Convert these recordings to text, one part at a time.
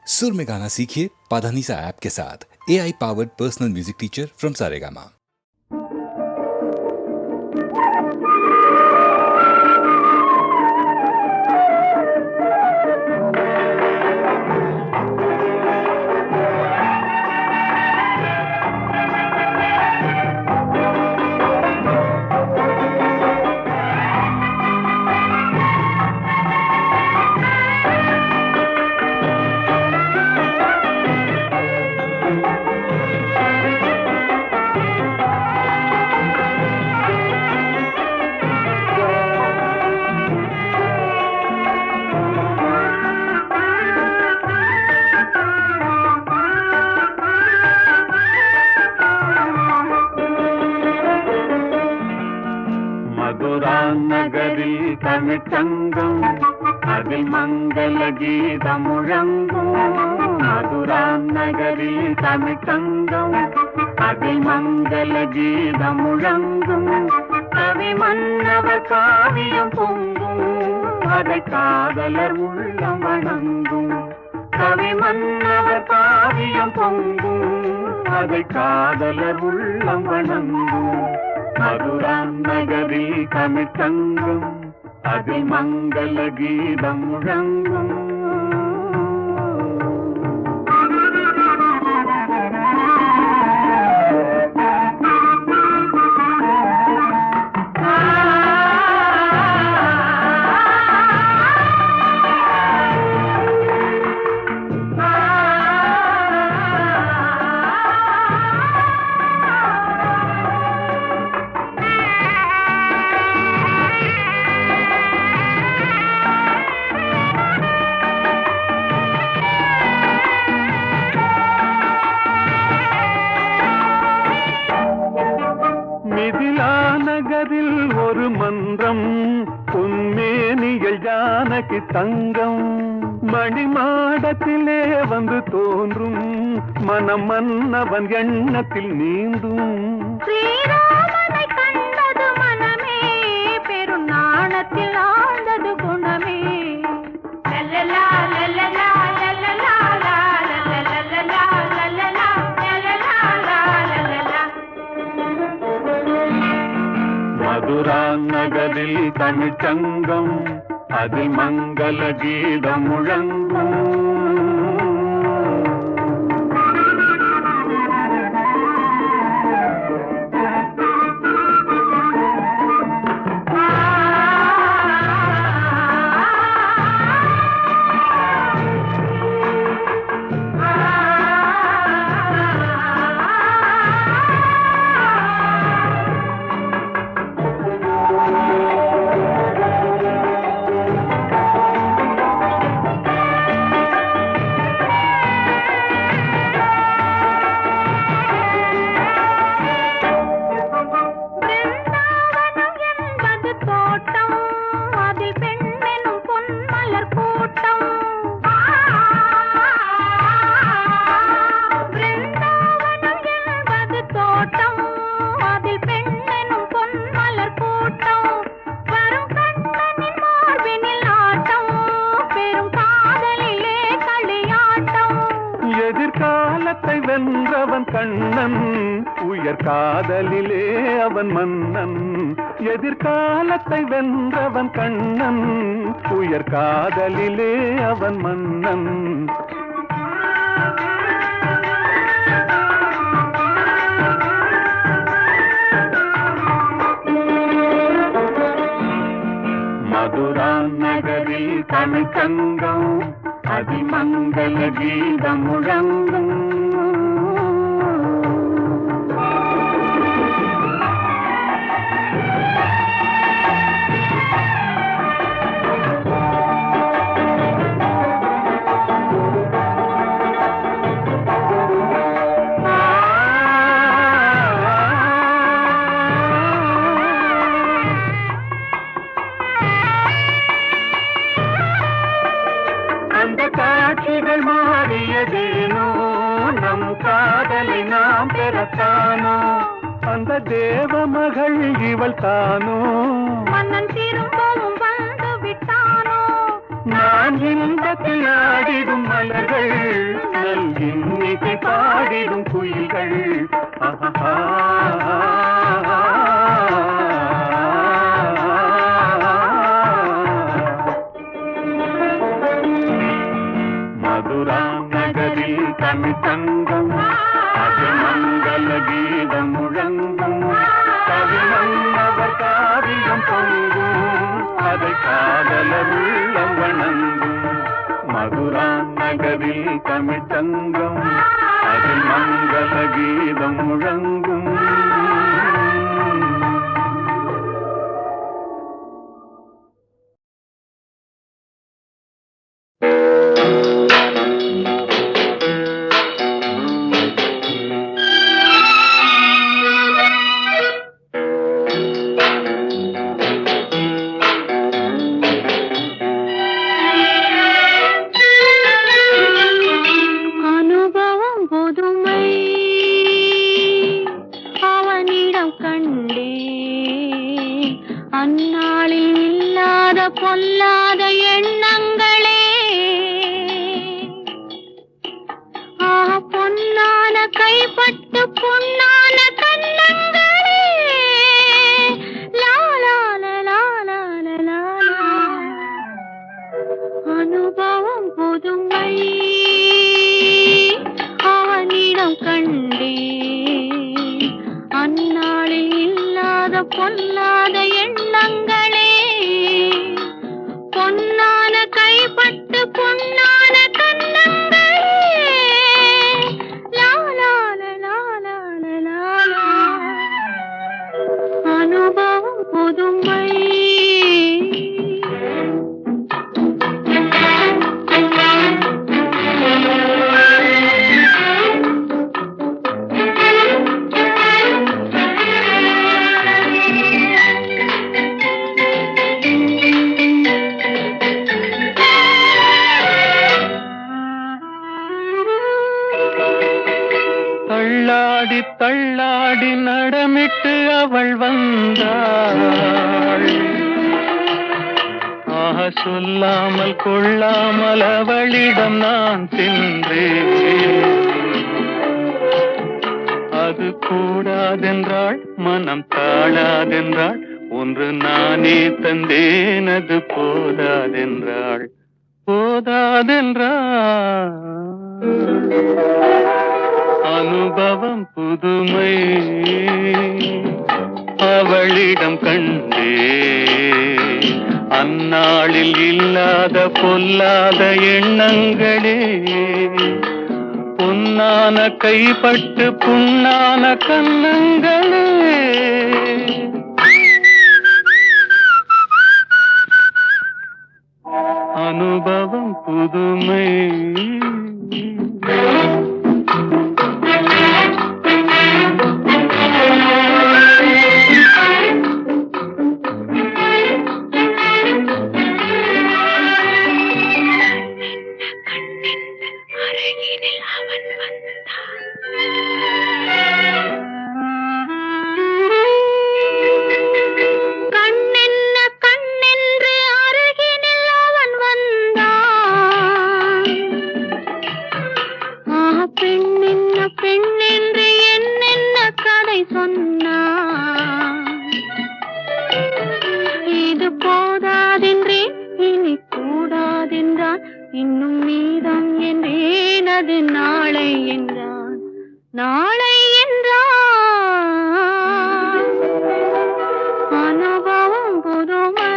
सुर में गाना सीखिए पाधानीसा ऐप के साथ। AI powered personal music teacher from Saregama. நகரில் தமிழ்ச்சங்கம் அதில் மங்கள கீதம் முழங்கும். மதுரா நகரில் தமிழ்ச்சங்கம் அதில் மங்கள கீதம் முழங்கும். கவி மன்னவர் காவியம் பொங்கும், அதை காதலர் உள்ளம் வணங்கும். கவி மன்னவர் காவியம் பொங்கும், அதை காதலர் உள்ளம் வணங்கும். மதுரா நகரில் தமிழ்ச்சங்கம் அதில் மங்கள கீதம் முழங்கும். நகரில் ஒரு மன்றம் பொன்மேனிகள் ஜானகி தங்கம். மணிமாடத்திலே வந்து தோன்றும் மனம் மன்னவன் எண்ணத்தில் நீந்தும். ஸ்ரீராமனை கண்டது மனமே, பெரும் நாணத்தில் ஆழ்ந்தது குணமே. லல்லலா லல்லலா லல்லலா லல்லலா லல்லலா லல்லலா. மதுரா நகரில் தமிழ்ச்சங்கம் அதில் மங்கள கீதம் முழங்கும். எதிர்காலத்தை வென்றவன் கண்ணன், உயர் காதலிலே அவன் மன்னன். எதிர்காலத்தை வென்றவன் கண்ணன், உயர் காதலிலே அவன் மன்னன். மதுரா நகரில் தமிழ்ச்சங்கம் அதில் மங்கள கீதம் முழங்கும். காட்சிகள் மாறியதேனோ, நம் காதலை நாம் பெறத்தானோ. அந்த தேவ மகள் இவள் தானோ, மன்னன் திரும்பவும் வந்து விட்டானோ. நான் இன்பத்தில் ஆடிடும் மலர்கள் நல் இன்னிசை பாடிடும் குயில்கள் மதுரா நகரில் தமிழ் தங்கம் அது மங்கள கீதம் முழங்கும் கவிமன்னவர் காவியம் பொங்கும் அதை காதலர் உள்ளம் வணங்கும் மதுரா நகரில் தமிழ் தங்கம் அதில் மங்கள கீதம் முழங்கும் அந்நாளில் இல்லாத பொல்லாத எண்ணங்களே பொன்னான கைப்பட்டு பொன்னான கண்ணங்களே அனுபவம் புதுமை அவனிடம் கண்டே அந்நாளில் இல்லாத பொல்லாத எண்ணங்களே பொன்னான கைப்பட்டு பொன்னான கண்ணங்களே அனுபவம் புதுமை தள்ளாடி தள்ளாடி நடமிட்டு அவள் வந்தாள் சொல்லாமல் கொள்ளாமல் அவளிடம் நான் சென்றேன் அது கூடாதென்றாள் மனம் தாழாதென்றாள் ஒன்று நானே தந்தேன் அது போதாதென்றாள் அனுபவம் புதுமை அவளிடம் கண்டே அந்நாளில் இல்லாத பொல்லாத எண்ணங்களே பொன்னான கைப்பட்டு புண்ணான கண்ணங்களே அனுபவம் புதுமை இது போதாதென்றே இனி கூடாதென்றான் இன்னும் மீதம் என்றேன் அது நாளை என்றான் நாளை என்றான் அனுபவம் புதுமை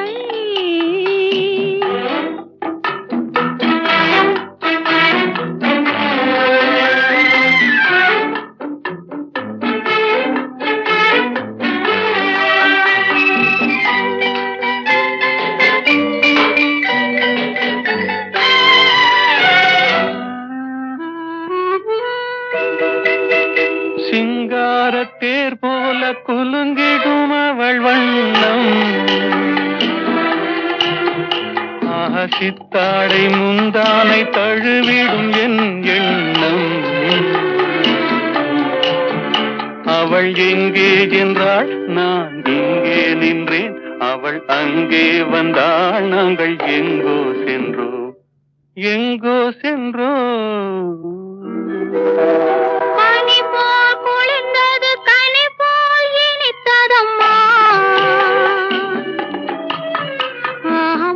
சிங்காரத்தேர் போல குலுங்கிடும் அவள் வண்ணம் சித்தாடை முந்தானை தழுவிடும் என் எண்ணம் அவள் எங்கே என்றாள் நான் இங்கே நின்றேன் அவள் அங்கே வந்தாள் நாங்கள் எங்கோ சென்றோம் எங்கோ சென்றோ பனி போல் குளிர்ந்தது கனி போல் இனித்ததம்மா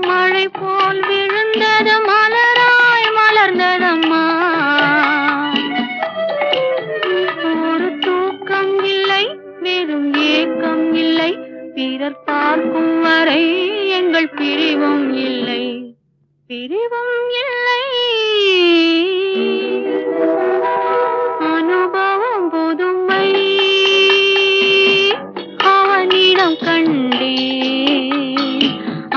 மழை போல் விழுந்தது மலராய் மலர்ந்ததம்மா ஒரு தூக்கம் இல்லை வெறும் ஏக்கம் இல்லை பிறர் பார்க்கும் வரை எங்கள் பிரிவும் இல்லை பிரிவும் இல்லை அனுபவம் புதுமை அவனிடம் கண்டே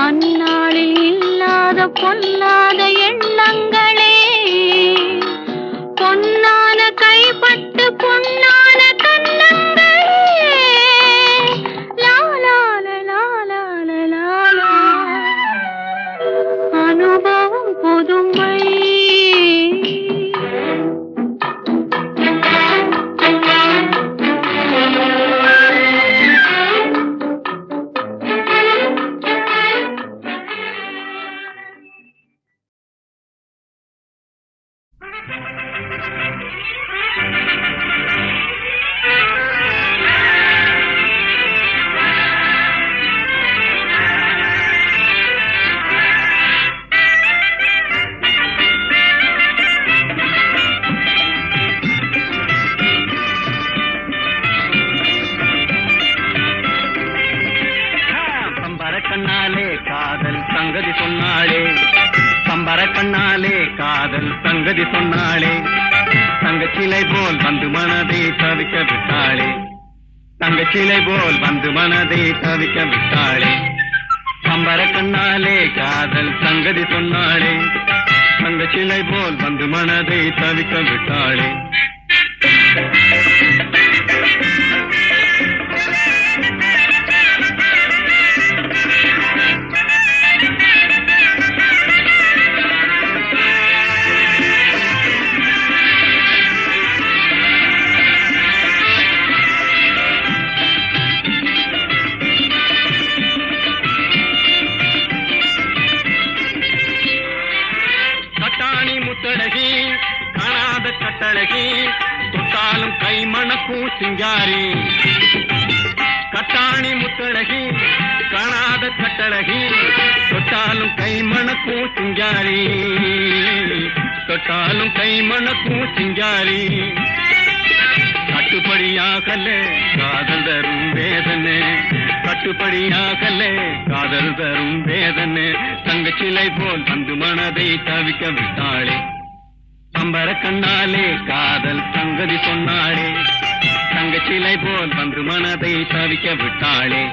அந்நாளில் இல்லாத பொல்லாத எண்ணங்களே பொன்னான கைப்பட்டு பொன்னான கண்ணங்களே லாலால லாலால லாலா அனுபவம் புதுமை கண்ணாலே காதல் சங்கதி சொன்னாளே பம்பர கண்ணாலே காதல் சங்கதி சொன்னாளே தங்கச்சிலை போல் வந்து மனதை தவிக்க விட்டாளே தங்கச்சிலை போல் வந்து மனதை தவிக்க விட்டாளே பம்பர கண்ணாலே காதல் சங்கதி சொன்னாளே தங்கச்சிலை போல் வந்து மனதை தவிக்க விட்டாளே முத்தழகி காணாத கட்டழகி தொட்டாலும் கை மணக்கும் சிங்காரி கட்டாணி முத்தழகி காணாத கட்டழகி தொட்டாலும் கை மணக்கும் சிங்காரி தொட்டாலும் கை மணக்கும் சிங்காரி கட்டுப்படியாகல காதல் தரும் வேதனை கட்டுப்படியாகல காதல் தரும் வேதனை தங்கச்சிலை போல் வந்து மனதை தவிக்க விட்டாளே பம்பர கண்ணாலே காதல் சங்கதி சொன்னாளே தங்கச்சிலை போல் வந்து மனதை தவிக்க விட்டாளே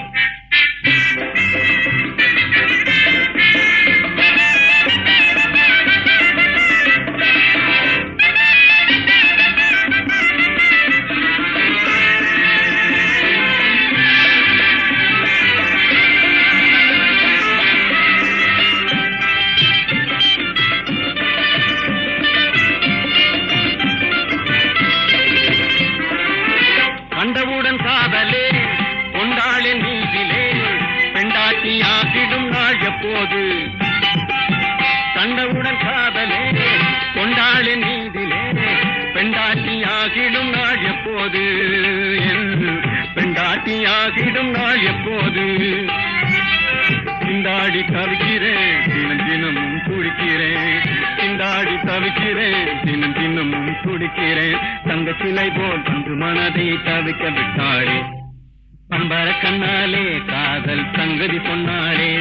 கண்டவுடன் காதலே கொண்டாளின் நீதிலே பெண்டாட்டியாகிடும் நாள் எப்போது கண்டவுடன் காதலே கொண்டாளின் நீதிலே பெண்டாட்டியாகிடும் நாள் எப்போது பெண்டாட்டியாகிடும் நாள் எப்போது திண்டாடி தவிக்கிறேன் தினம் தினமும் துடிக்கிறேன் திண்டாடி தவிக்கிறேன் தினம் தினமும் துடிக்கிறேன் தங்கச்சிலை போல் வந்து மனதை தவிக்க விட்டாளே பம்பர கண்ணாலே காதல் சங்கதி சொன்னாளே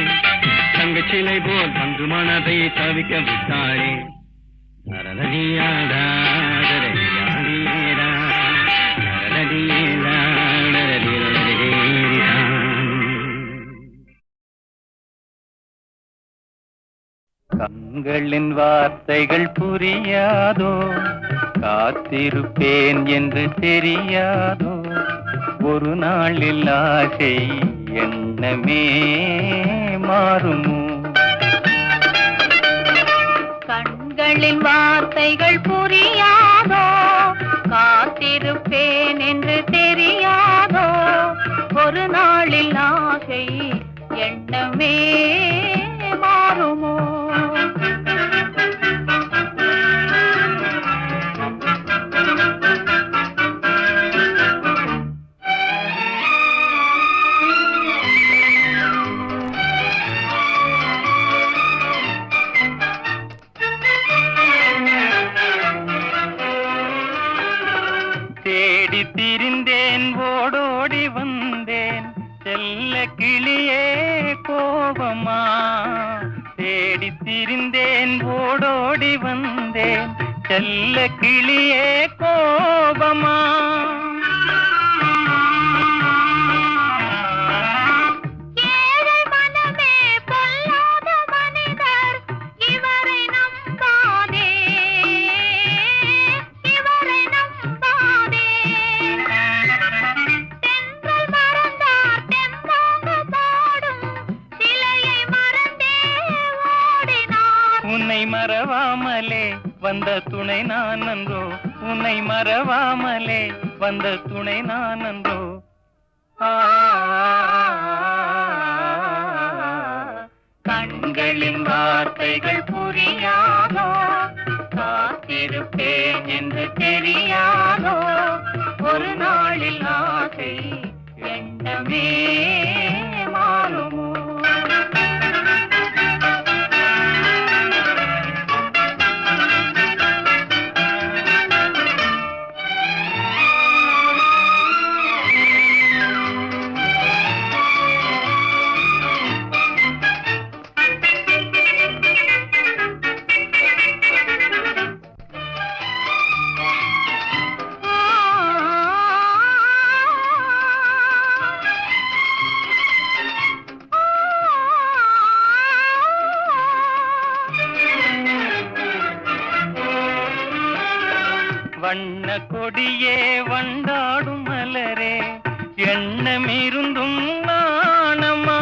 தங்கச்சிலை போல் வந்து மனதை தவிக்க விட்டாளே நரநதியாடா நரநதியாடா நரநதியாடா நரநதியாடா. கண்களின் வார்த்தைகள் புரியாதோ காத்திருப்பேன் என்று தெரியாதோ ஒரு நாளில் ஆசை எண்ணமே மாறுமோ கண்களின் வார்த்தைகள் புரியாதோ காத்திருப்பேன் என்று தெரியாதோ ஒரு நாளில் ஆசை எண்ணமே மாறுமோ திரிந்தேன் ஓடோடி வந்தேன் செல்ல கிளியே கோபமா தேடி திரிந்தேன் ஓடோடி வந்தேன் செல்ல கிளியே கோபமா உன்னை மறவாமலே வந்த துணை நான் அன்றோ உன்னை மறவாமலே வந்த துணை நான் அன்றோ கண்களின் வார்த்தைகள் புரியாதோ காத்திருப்பேன் என்று தெரியாதோ ஒரு நாளில் ஆசை எண்ணமே மாறுமோ வண்ண கொடியே வண்டாடும் மலரே எண்ணமிருந்தும் நாணமா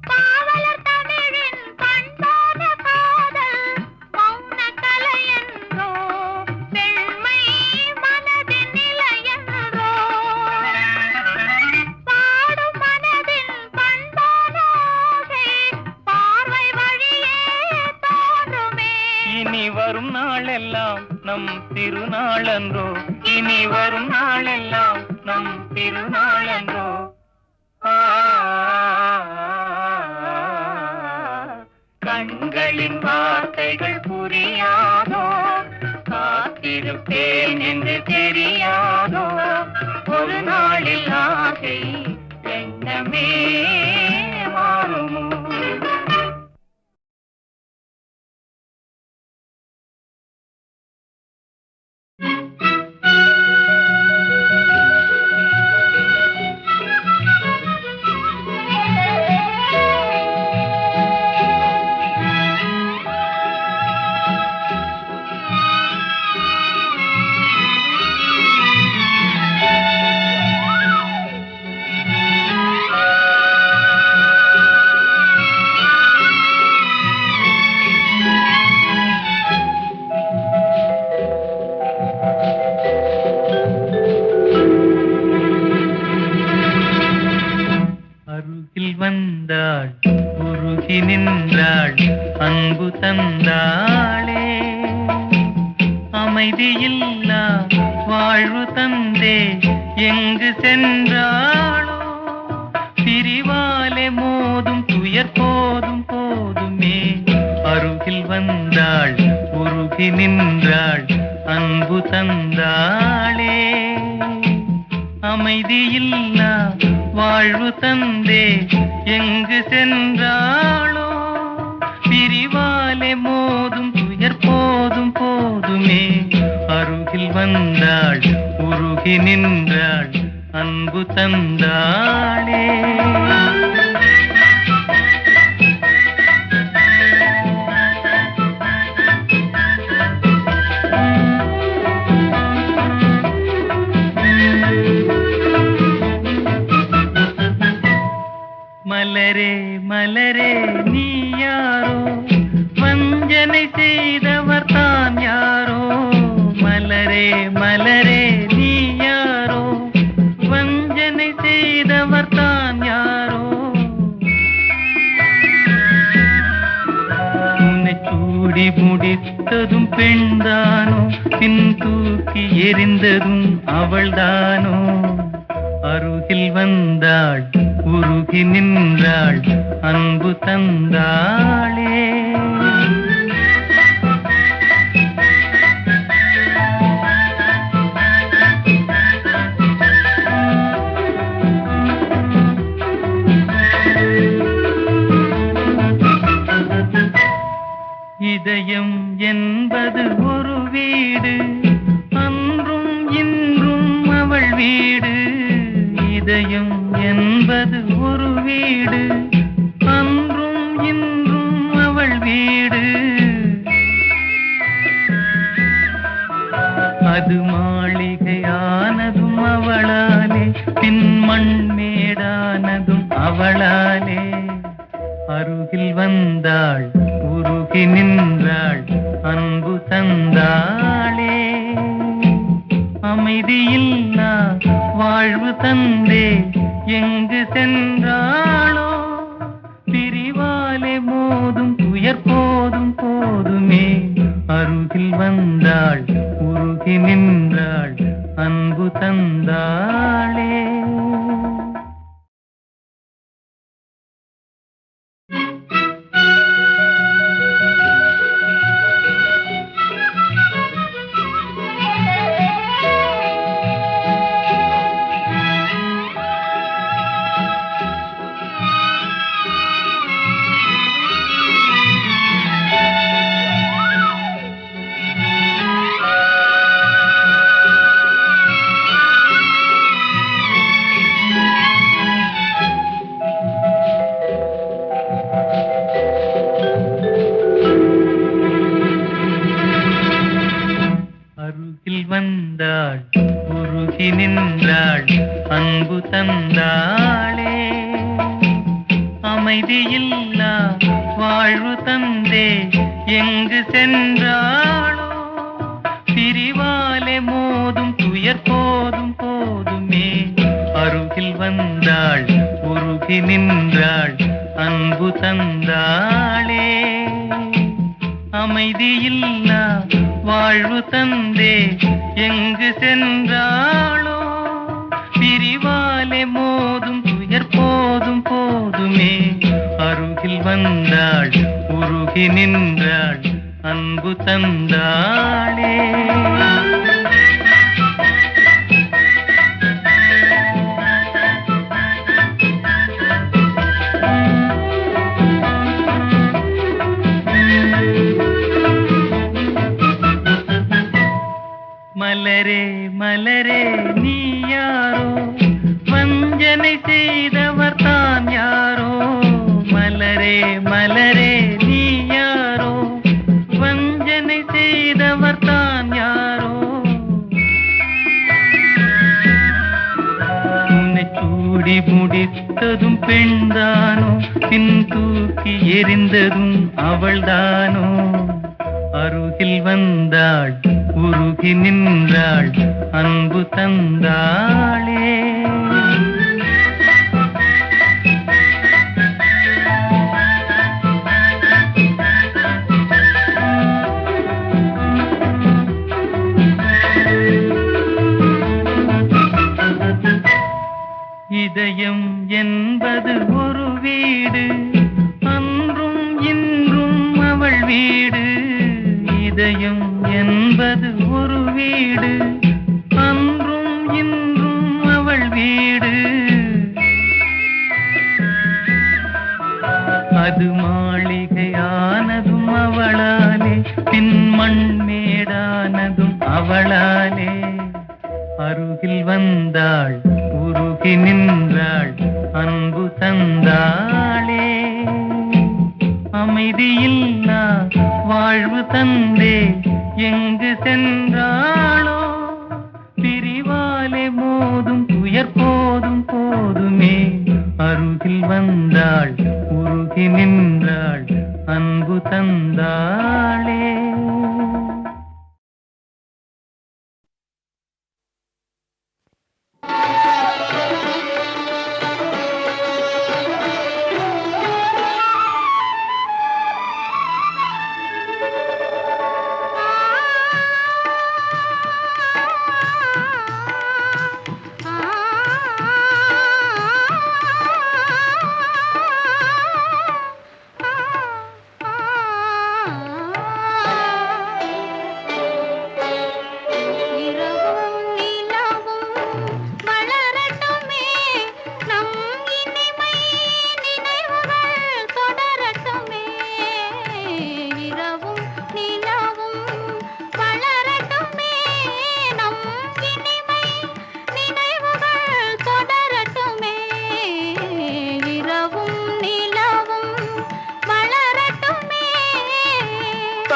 பாவலர் தமிழின் பண்பான காதல் மௌன கலை என்றோ பெண்மை மனதின் நிலை என்றோ பாடும் மனதின் பண்பான ஆசை பார்வை வழியே இனி வரும் நாளெல்லாம் நம் திருநாளன்றோ இனி வரும் நாளெல்லாம் நம் திருநாளன்றோ கண்களின் வார்த்தைகள் புரியாதோ காத்திருப்பேன் என்று தெரியாதோ ஒரு நாளில் ஆசை எண்ணமே மாறுமோ வந்தாள் உருகி நின்றாள் அன்பு தந்தாளே அமைதியில்லா வாழ்வு தந்தே எங்கு சென்றாளோ பிரிவாலே மோதும் துயர் போதும் போதுமே அருகில் வந்தாள் உருகி நின்றாள் அன்பு தந்தாளே அமைதியில்லா வாழ்வு தந்தே எங்கு சென்றாளோ பிரிவாலே மோதும் துயர் போதும் போதுமே அருகில் வந்தாள் உருகி நின்றாள் அன்பு தந்தாளே மலரே மலரே நீ யாரோ வஞ்சனை செய்தவர் தான் யாரோ மலரே மலரே நீ யாரோ வஞ்சனை செய்தவர் தான் யாரோ உன்னை சூடி முடித்ததும் பெண்தானோ பின் தூக்கி எறிந்ததும் அவள்தானோ அருகில் வந்தாள் உருகி நின்றாள் அன்பு தந்தாளே இதயம் என்பது ஒரு வீடு, அன்றும் இன்றும் அவள் வீடு. இதயம் என்பது ஒரு வீடு, அன்றும் இன்றும் அவள் வீடு. அது மாளிகையானதும் அவளாலே, பின் மண்மேடானதும் அவளாலே. அருகில் வந்தாள், உருகி நின்றாள், அன்பு தந்தாளே. அமைதியில்லா வாழ்வு தந்தே எங்கு சென்றாளோ. பிரிவாலே மோதும் துயர் போதும் போதுமே. அருகில் வந்தாள், உருகி நின்றாள், அன்பு தந்தாளே. வந்தாள், உருகி நின்றாள், அன்பு தந்தாளே. அமைதியில்லா வாழ்வு தந்தே எங்கு சென்றாளோ. பிரிவாலே மோதும் துயர் போதும் போதுமே. அருகில் வந்தாள், உருகி நின்றாள், அன்பு தந்தாளே. அமைதியில்லா வாழ்வு தந்தே எங்கு சென்றாளோ. பிரிவாலே மோதும் துயர் போதும் போதுமே. அருகில் வந்தாள், உருகி நின்றாள், அன்பு தந்தாளே. மலரே மலரே நீ யாரோ, வஞ்சனை செய்தவர் தான் யாரோ. மலரே மலரே நீ யாரோ, வஞ்சனை செய்தவர் தான் யாரோ. உன்னை சூடி முடித்ததும் பெண்தானோ, பின் தூக்கி எறிந்ததும் அவள்தானோ. அருகில் வந்தாள், உருகி நின்றாள், அன்பு தந்தாளே. இதயம் என்பது ஒரு வீடு, அன்றும் இன்றும் அவள் வீடு. இதயம் என்பது ஒரு வீடு, அன்றும் இன்றும் அவள் வீடு. அது மாளிகையானதும் அவளாலே, பின் மண்மேடானதும் அவளாலே. அருகில் வந்தாள், உருகி நின்றாள், அன்பு தந்தாளே. அமைதியில்லா வாழ்வு தந்தே எங்கு சென்றாளோ. பிரிவாலே மோதும் துயர் போதும் போதுமே. அருகில் வந்தாள், உருகி நின்றாள், அன்பு தந்தாளே.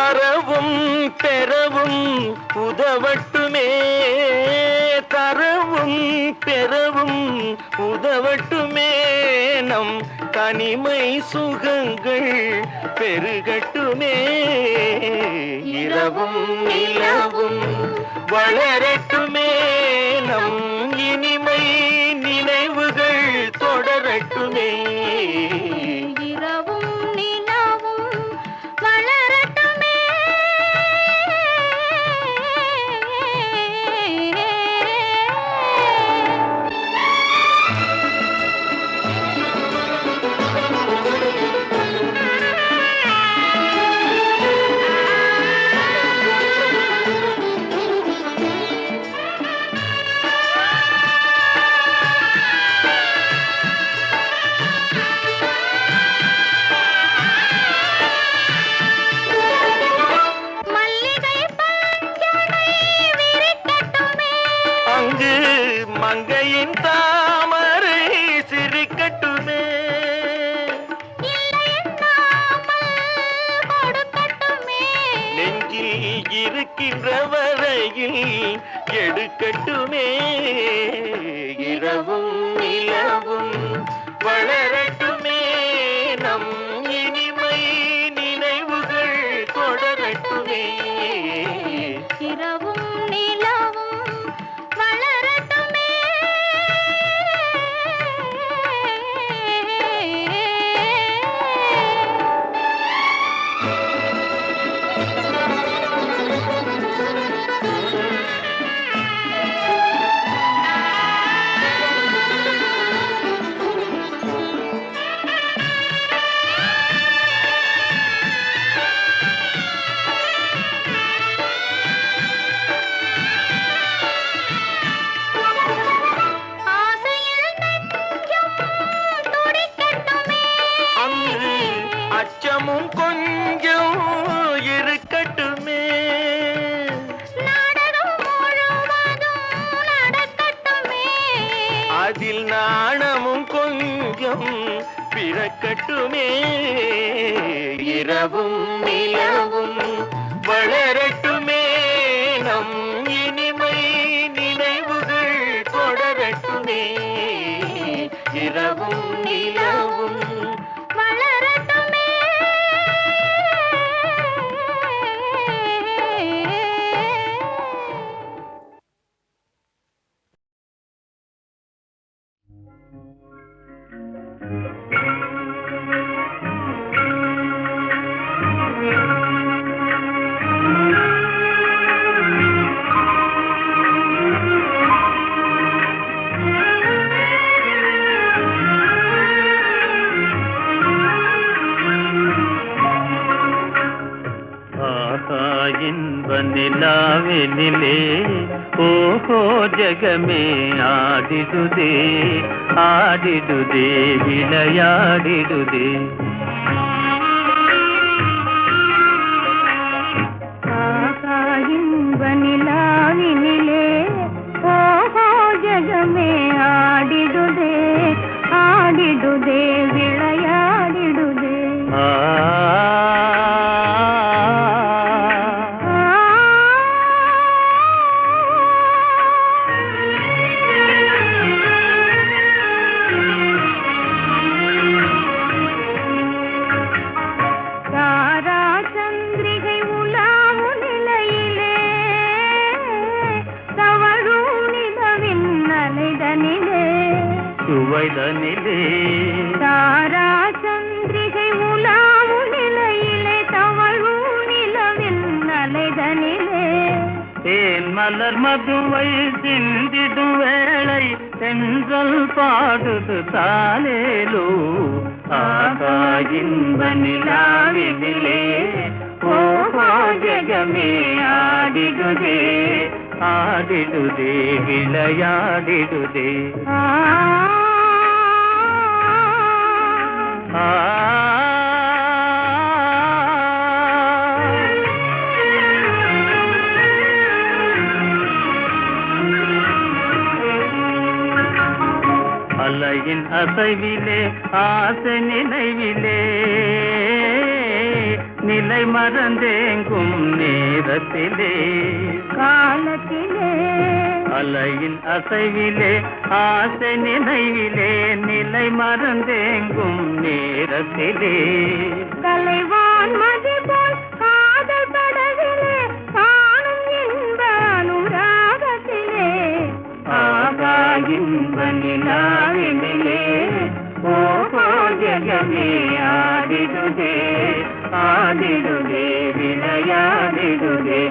தரவும் பெறவும் உதவட்டுமே, தரவும் பெறவும் உதவட்டுமே, நம் தனிமை சுகங்கள் பெருகட்டுமே, இரவும் நிலவும் வளரட்டுமே, நம் இனிமை நினைவுகள் தொடரட்டுமே, இரவும் நிலவும் வளரட்டுமே. மல்லிகை பஞ்சனை விரிக்கட்டுமே, அங்கு மங்கையின் தாமரை சிரிக்கட்டுமே, இல்லை எண்ணாமல் கொடுக்கட்டுமே, நெஞ்சில் இருக்கின்ற வரையில் எடுக்கட்டுமே, இரவும் நிலவும் வளரட்டுமே, நம் இனிமை நினைவுகள் தொடரட்டுமே, இரவும் நிலவும் வளரட்டுமே. ஆசையில் நெஞ்சம் துடிக்கட்டுமே, அன்று அச்சமும் கொஞ்சம் இருக்கட்டுமே, நாடகம் முழுவதும் நடக்கட்டுமே, அதில் நாணமும் கொஞ்சம் பிறக்கட்டுமே, இரவும் நிலவும் வளரட்டுமே, நம் இனிமை நினைவுகள் தொடரட்டுமே, இரவும் நிலவும் வளரட்டுமே. இன்ப நிலாவினிலே ஓஹோ ஜகமே ஆடிடுதே ஆடிடுதே விளையாடிடுதே இன்ப நிலாவினிலே ஓஹோ ஜகமே ஆடிடுதே ஆடிடுதே விளையாடிடுதே சுவைதனிலே தாரா சந்திரிகை உலாவும் நிலையிலே தவழும் நிலவின் அலைதனிலே தேன் மலர் மதுவை சிந்திடும் வேளை தென்றல் பாடுது தாலேலோ ஆகா இன்ப நிலாவினிலே ஓஹோ ஜகமே ஆடிடுதே ஆடிடுதே விளையாடிடுதே அலையின் அசைவிலே ஆசை நினைவிலே நிலை மறந்தேங்கும் நேரத்திலே காலத்திலே அலையின் அசைவிலே ஆசை நினைவிலே நிலை மறந்தேங்கும் நேரத்திலே கலைவான் மதி போல் காதல் படவிலே காணும் இன்ப அனுராகத்திலே ஆகா இன்ப நிலாவினிலே ஓஹோ ஜகமே ஆடிடுதே ஆடிடுதே விளையாடிடுதே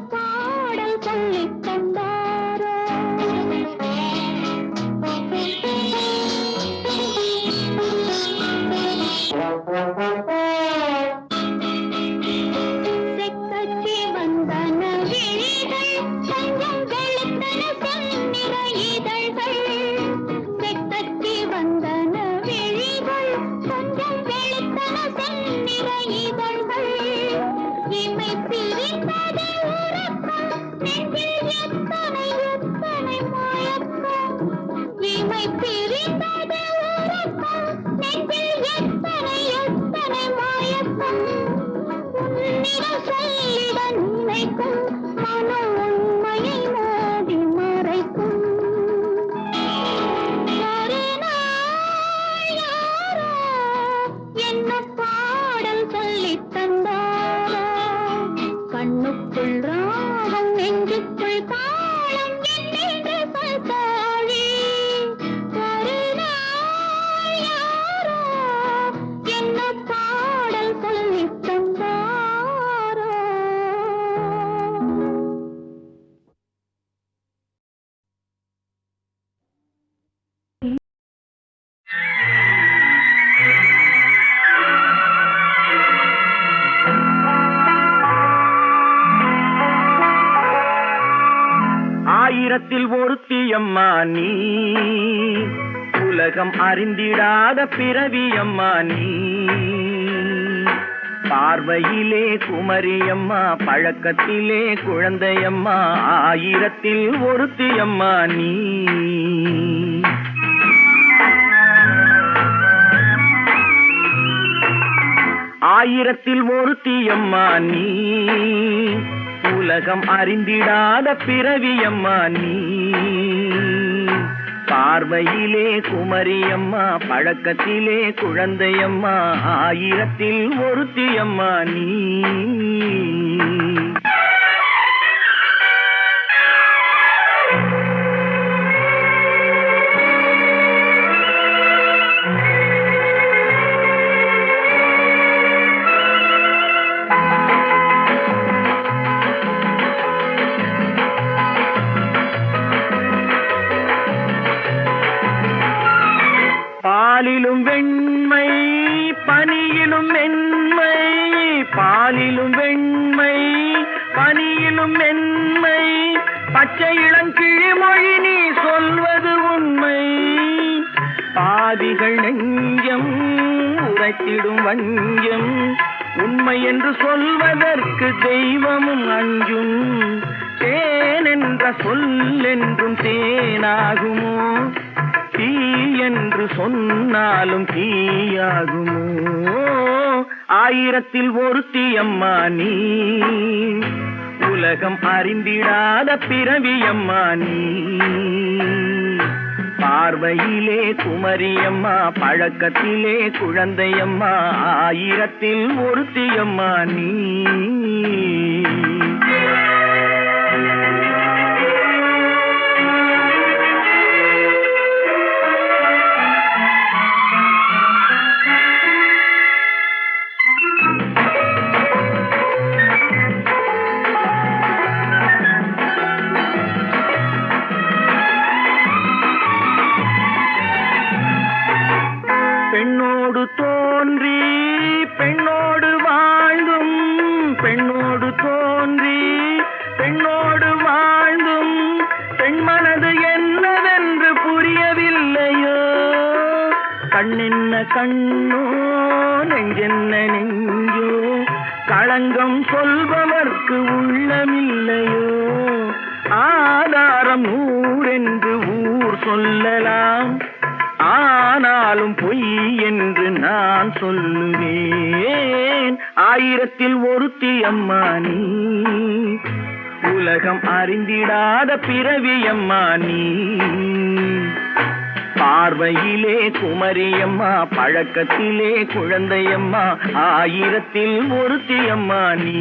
பாடல் சொல்லித் தந்தாரோ செக்கச்சி வந்தன விழிகள் கொஞ்சம் வெளுத்தன செந்நிற இதழ்கள் செக்கச்சி வந்தன விழிகள் கொஞ்சம் வெளுத்தன செந்நிற இதழ்கள் இமை பிரிந்தது உறக்கம் நெஞ்சில் எத்தனை எத்தனை மயக்கம் இமை பிரிந்தது உறக்கம் நெஞ்சில் எத்தனை எத்தனை மயக்கம் உன்னிடம் சொல்லிட நினைக்கும் மனம் உண்மையை மோதி மறைக்கும் ஒரு நாள் யாரோ என்ன பாடல் சொல்லித் தந்தாரோ கண்ணுக்குள் ராகம் நெஞ்சுக்குள் தாளம் என்னென்று சொல்தாழி ஒரு நாள் யாரோ என்ன பாடல் சொல்லித் தந்தாரோ ஆயிரத்தில் ஒருத்தி அம்மா நீ உலகம் அறிந்திடாத பிறவி அம்மா நீ பார்வையிலே குமரியம்மா பழக்கத்திலே குழந்தையம்மா ஆயிரத்தில் ஒருத்தி அம்மா நீ ஆயிரத்தில் ஒருத்தி அம்மா நீ உலகம் அறிந்திடாத பிறவியம்மா நீ பார்வையிலே குமரியம்மா பழக்கத்திலே குழந்தையம்மா ஆயிரத்தில் ஒருத்தியம்மா நீ பாலிலும் வெண்மை பனியிலும் மென்மை பாலிலும் வெண்மை பனியிலும் மென்மை பச்சை இளங்கிழிமொழி நீ சொல்வது உண்மை பாதிகள் நெஞ்சம் உரைத்திடும் வஞ்சம் உண்மை என்று சொல்வதற்கு தெய்வமும் அஞ்சும் தேன் என்ற சொல்லென்றும் தேனாகுமோ தீ என்று சொன்னாலும் தீயாகுமோ ஆயிரத்தில் ஒருத்தி அம்மா நீ உலகம் அறிந்திடாத பிறவியம்மா நீ பார்வையிலே குமரியம்மா பழக்கத்திலே குழந்தையம்மா ஆயிரத்தில் ஒருத்தியம்மா நீ பெண்ணோடு தோன்றி பெண்ணோடு வாழ்ந்தும் பெண்ணோடு தோன்றி பெண்ணோடு வாழ்ந்தும் பெண்மனது என்னவென்று புரியவில்லையோ கண்ணென்ன கண்ணோ நெஞ்சென்ன நெஞ்சோ களங்கம் சொல்பவர்க்கு உள்ளமில்லையோ ஆதாரம் நூறென்று ஊர் சொல்லலாம் ஆனாலும் பொய் என்று நான் சொல்லுவேன் ஆயிரத்தில் ஒருத்தி அம்மா நீ உலகம் அறிந்திடாத பிறவியம்மா நீ பார்வையிலே குமரியம்மா பழக்கத்திலே குழந்தையம்மா ஆயிரத்தில் ஒருத்தி அம்மா நீ